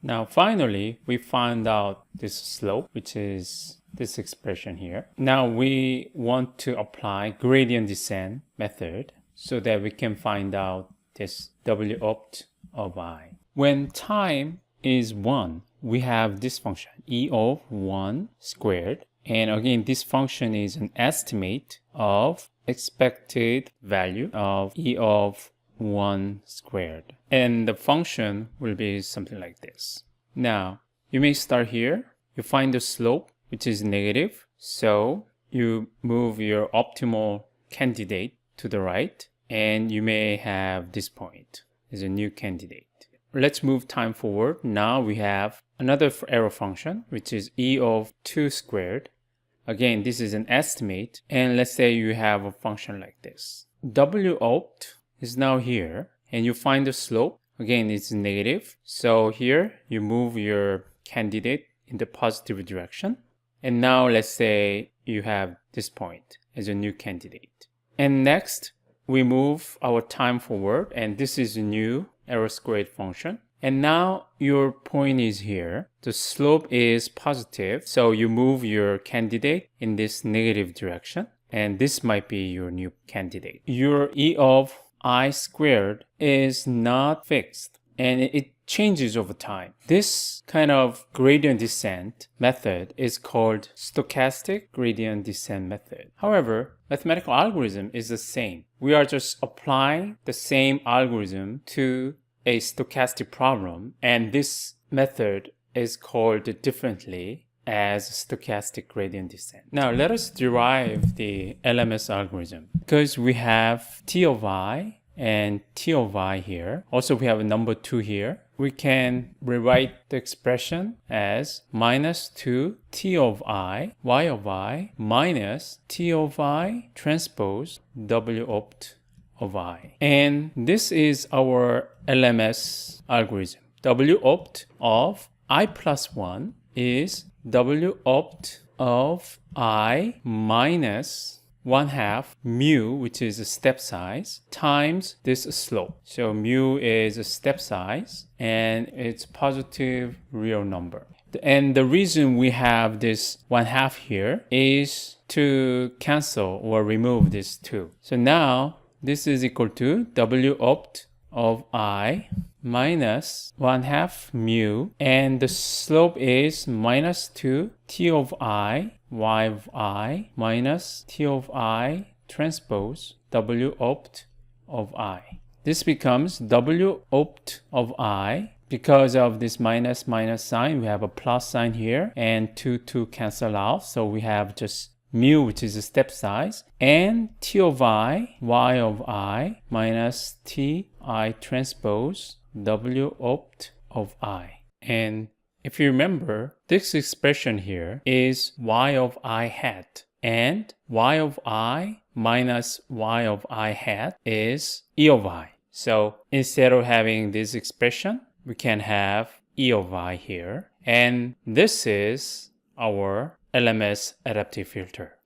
Now finally, we find out this slope, which is this expression here. Now we want to apply gradient descent method so that we can find out this W opt of I. When time is 1, we have this function, E of 1 squared. And again, this function is an estimate of expected value of E of 1 squared. And the function will be something like this. Now, you may start here. You find the slope, which is negative. So you move your optimal candidate to the right, and you may have this point as a new candidate. Let's move time forward. Now we have another error function, which is E of 2 squared. Again, this is an estimate. And let's say you have a function like this. W opt is now here, and you find the slope. Again, it's negative. So here you move your candidate in the positive direction. And now let's say you have this point as a new candidate. And next, we move our time forward, and this is a new error squared function. And now your point is here. The slope is positive, so you move your candidate in this negative direction, and this might be your new candidate. Your E of I squared is not fixed, and it changes over time. This kind of gradient descent method is called stochastic gradient descent method. However, mathematical algorithm is the same. We are just applying the same algorithm to a stochastic problem, and this method is called differently as stochastic gradient descent. Now let us derive the LMS algorithm. Because we have T of I and T of I here. Also we have a number 2 here. We can rewrite the expression as minus 2 T of I, Y of I, minus T of I transpose W opt of I. And this is our LMS algorithm. W opt of I plus 1 is W opt of I minus 1/2 mu, which is a step size, times this slope. So mu is a step size, and it's positive real number. And the reason we have this 1/2 here is to cancel or remove this 2. So now this is equal to W opt of I minus 1/2 mu, and the slope is minus 2 T of I, Y of I, minus T of I transpose W opt of I. This becomes W opt of I. Because of this minus sign, we have a plus sign here, and 2 cancel out, so we have just mu, which is a step size, and T of I, Y of I, minus T I transpose W opt of I. And if you remember, this expression here is Y of I hat, and Y of I minus Y of I hat is E of I. So instead of having this expression, we can have E of I here. And this is our LMS adaptive filter.